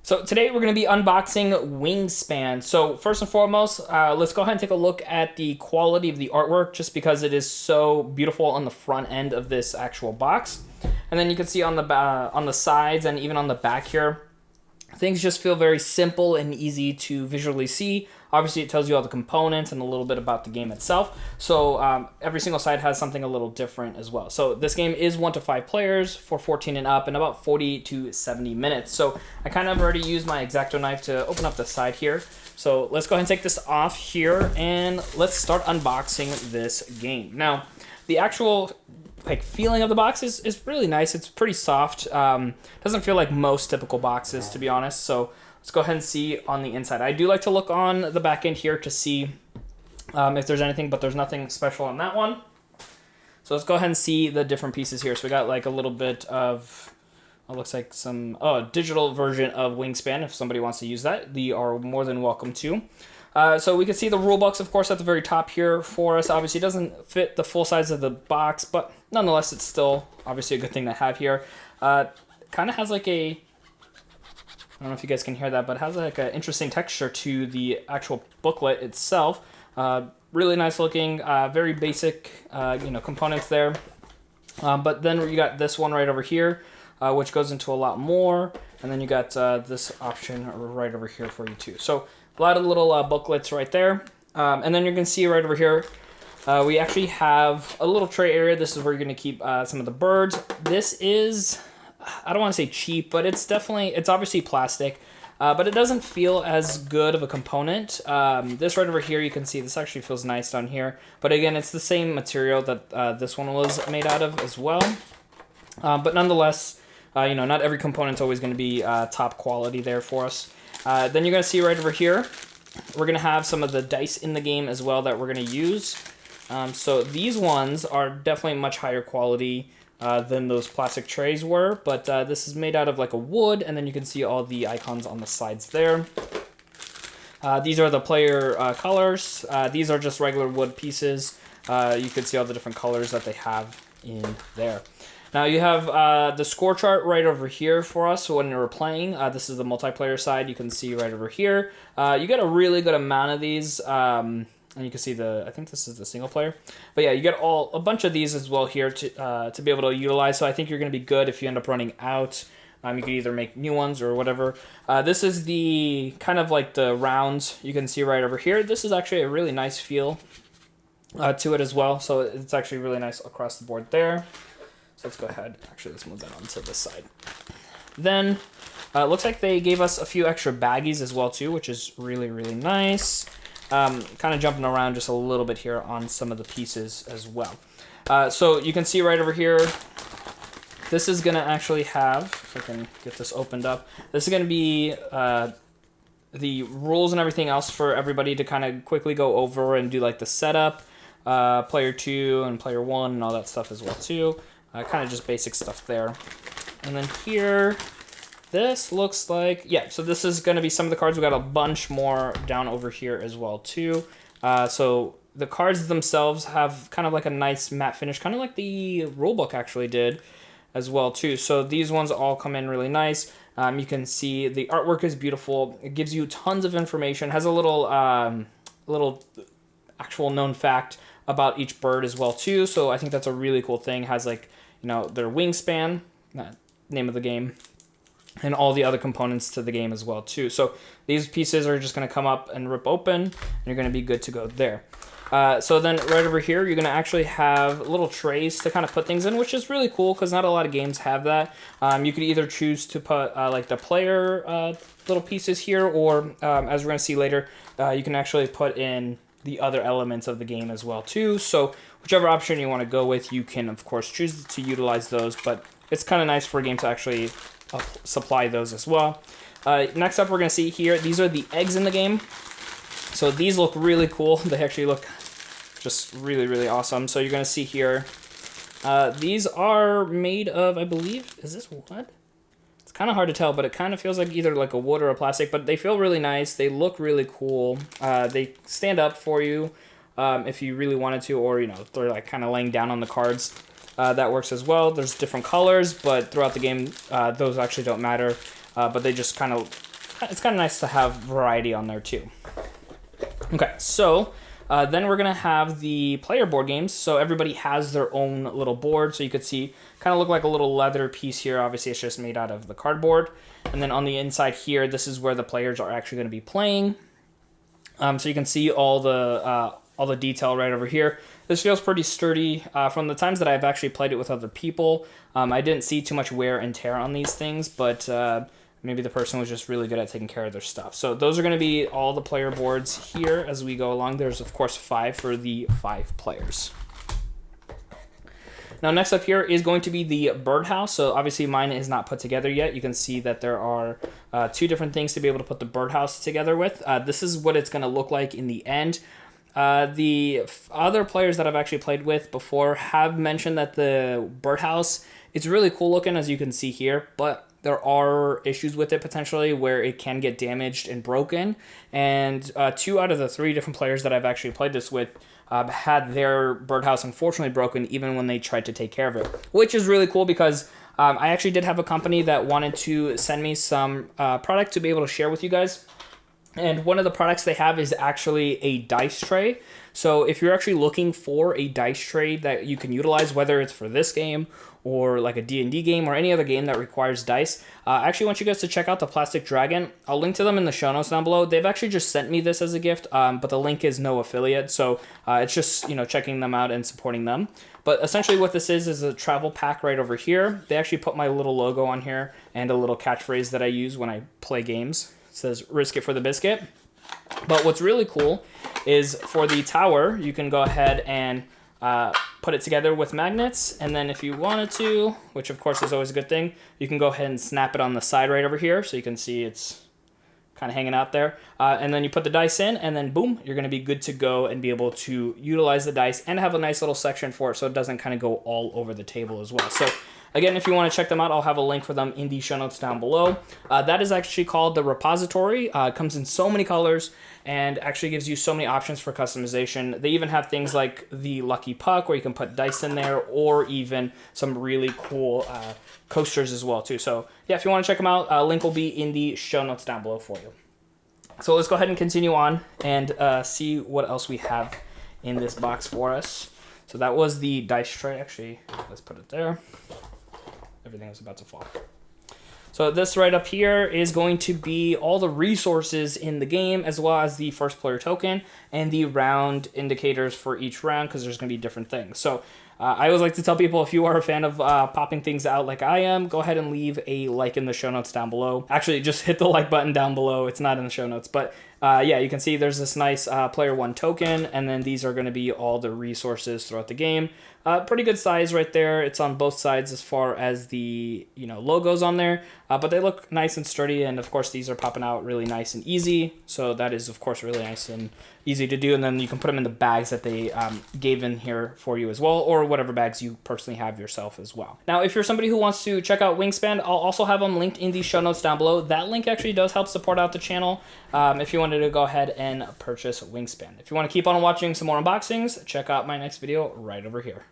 So today we're going to be unboxing Wingspan. So first and foremost, let's go ahead and take a look at the quality of the artwork just because it is so beautiful on the front end of this actual box. And then you can see on the sides and even on the back here, things just feel very simple and easy to visually see. Obviously, it tells you all the components and a little bit about the game itself. So every single side has something a little different as well. So this game is 1 to 5 players for 14 and up and about 40 to 70 minutes. So I kind of already used my X-Acto knife to open up the side here. So let's go ahead and take this off here and let's start unboxing this game. Now, the actual feeling of the box is really nice. It's pretty soft. Doesn't feel like most typical boxes, to be honest. So let's go ahead and see on the inside. I do like to look on the back end here to see if there's anything, but there's nothing special on that one. So let's go ahead and see the different pieces here. So we got like a little bit of, it looks like some digital version of Wingspan. If somebody wants to use that, they are more than welcome to. So we can see the rule books, of course, at the very top here for us. Obviously, it doesn't fit the full size of the box, but nonetheless, it's still obviously a good thing to have here. Kind of has like a, I don't know if you guys can hear that, but it has like an interesting texture to the actual booklet itself. Really nice looking, very basic, components there. But then you got this one right over here, which goes into a lot more. And then you got this option right over here for you too. So a lot of little booklets right there. And then you're going to see right over here, we actually have a little tray area. This is where you're going to keep some of the birds. This is, I don't want to say cheap, but it's obviously plastic, but it doesn't feel as good of a component. This right over here, you can see this actually feels nice down here. But again, it's the same material that this one was made out of as well. But nonetheless, not every component's always going to be top quality there for us. Then you're going to see right over here, we're going to have some of the dice in the game as well that we're going to use. So these ones are definitely much higher quality than those plastic trays were, but this is made out of like a wood, and then you can see all the icons on the sides there. These are the player colors. These are just regular wood pieces. You can see all the different colors that they have in there. Now you have the score chart right over here for us when you're playing. This is the multiplayer side. You can see right over here. You get a really good amount of these. And you can see I think this is the single player. But yeah, you get a bunch of these as well here to be able to utilize. So I think you're going to be good if you end up running out. You can either make new ones or whatever. This is the kind of like the rounds you can see right over here. This is actually a really nice feel to it as well. So it's actually really nice across the board there. So let's go ahead. Actually, let's move that onto this side. Then it looks like they gave us a few extra baggies as well too, which is really, really nice. Kind of jumping around just a little bit here on some of the pieces as well. So you can see right over here, this is going to actually have, if I can get this opened up, this is going to be the rules and everything else for everybody to kind of quickly go over and do like the setup, player 2 and player 1 and all that stuff as well too. Kind of just basic stuff there. And then here, this looks like, yeah, so this is going to be some of the cards. We got a bunch more down over here as well too. So the cards themselves have kind of like a nice matte finish, kind of like the rulebook actually did as well too. So these ones all come in really nice. You can see the artwork is beautiful. It gives you tons of information. Has a little actual known fact about each bird as well too. So I think that's a really cool thing. Has like, their wingspan, name of the game, and all the other components to the game as well too. So these pieces are just going to come up and rip open, and you're going to be good to go there. So then right over here, you're going to actually have little trays to kind of put things in, which is really cool because not a lot of games have that. You could either choose to put like the player little pieces here, or as we're going to see later, you can actually put in the other elements of the game as well too. So whichever option you want to go with, you can of course choose to utilize those, but it's kind of nice for a game to actually supply those as well. Next up, we're going to see here, these are the eggs in the game. So these look really cool. They actually look just really, really awesome. So you're going to see here, these are made of, I believe, is this wood? It's kind of hard to tell, but it kind of feels like either like a wood or a plastic, but they feel really nice. They look really cool. They stand up for you if you really wanted to, or, they're like kind of laying down on the cards. That works as well. There's different colors, but throughout the game, those actually don't matter. But they just kind of it's kind of nice to have variety on there too. Okay, so then we're going to have the player board games. So everybody has their own little board. So you could see, kind of look like a little leather piece here. Obviously, it's just made out of the cardboard. And then on the inside here, this is where the players are actually going to be playing. So you can see all the detail right over here. This feels pretty sturdy. From the times that I've actually played it with other people, I didn't see too much wear and tear on these things, but maybe the person was just really good at taking care of their stuff. So those are going to be all the player boards here as we go along. There's, of course, 5 for the 5 players. Now, next up here is going to be the birdhouse. So obviously mine is not put together yet. You can see that there are 2 different things to be able to put the birdhouse together with. This is what it's going to look like in the end. The other players that I've actually played with before have mentioned that the birdhouse, it's really cool looking, as you can see here, but there are issues with it potentially where it can get damaged and broken. And 2 out of the 3 different players that I've actually played this with had their birdhouse unfortunately broken even when they tried to take care of it, which is really cool because I actually did have a company that wanted to send me some product to be able to share with you guys. And one of the products they have is actually a dice tray. So if you're actually looking for a dice tray that you can utilize, whether it's for this game or like a D&D game or any other game that requires dice, I actually want you guys to check out the Plastic Dragon. I'll link to them in the show notes down below. They've actually just sent me this as a gift, but the link is no affiliate. So it's just, checking them out and supporting them. But essentially what this is a travel pack right over here. They actually put my little logo on here and a little catchphrase that I use when I play games. It says, risk it for the biscuit. But what's really cool is for the tower, you can go ahead and put it together with magnets. And then if you wanted to, which of course is always a good thing, you can go ahead and snap it on the side right over here. So you can see it's kind of hanging out there. And then you put the dice in and then boom, you're going to be good to go and be able to utilize the dice and have a nice little section for it so it doesn't kind of go all over the table as well. So again, if you want to check them out, I'll have a link for them in the show notes down below. That is actually called the Repository. It comes in so many colors and actually gives you so many options for customization. They even have things like the Lucky Puck where you can put dice in there, or even some really cool coasters as well too. So yeah, if you want to check them out, link will be in the show notes down below for you. So let's go ahead and continue on and see what else we have in this box for us. So that was the dice tray. Actually, let's put it there. Everything is about to fall. So this right up here is going to be all the resources in the game, as well as the first player token and the round indicators for each round, because there's going to be different things. So I always like to tell people, if you are a fan of popping things out like I am, go ahead and leave a like in the show notes down below. Actually, just hit the like button down below. It's not in the show notes, but yeah, you can see there's this nice player 1 token, and then these are going to be all the resources throughout the game. Pretty good size right there. It's on both sides as far as the logos on there, but they look nice and sturdy, and of course these are popping out really nice and easy. So that is of course really nice and easy to do, and then you can put them in the bags that they gave in here for you as well, or whatever bags you personally have yourself as well. Now, if you're somebody who wants to check out Wingspan, I'll also have them linked in the show notes down below. That link actually does help support out the channel if you wanted to go ahead and purchase Wingspan. If you want to keep on watching some more unboxings, check out my next video right over here.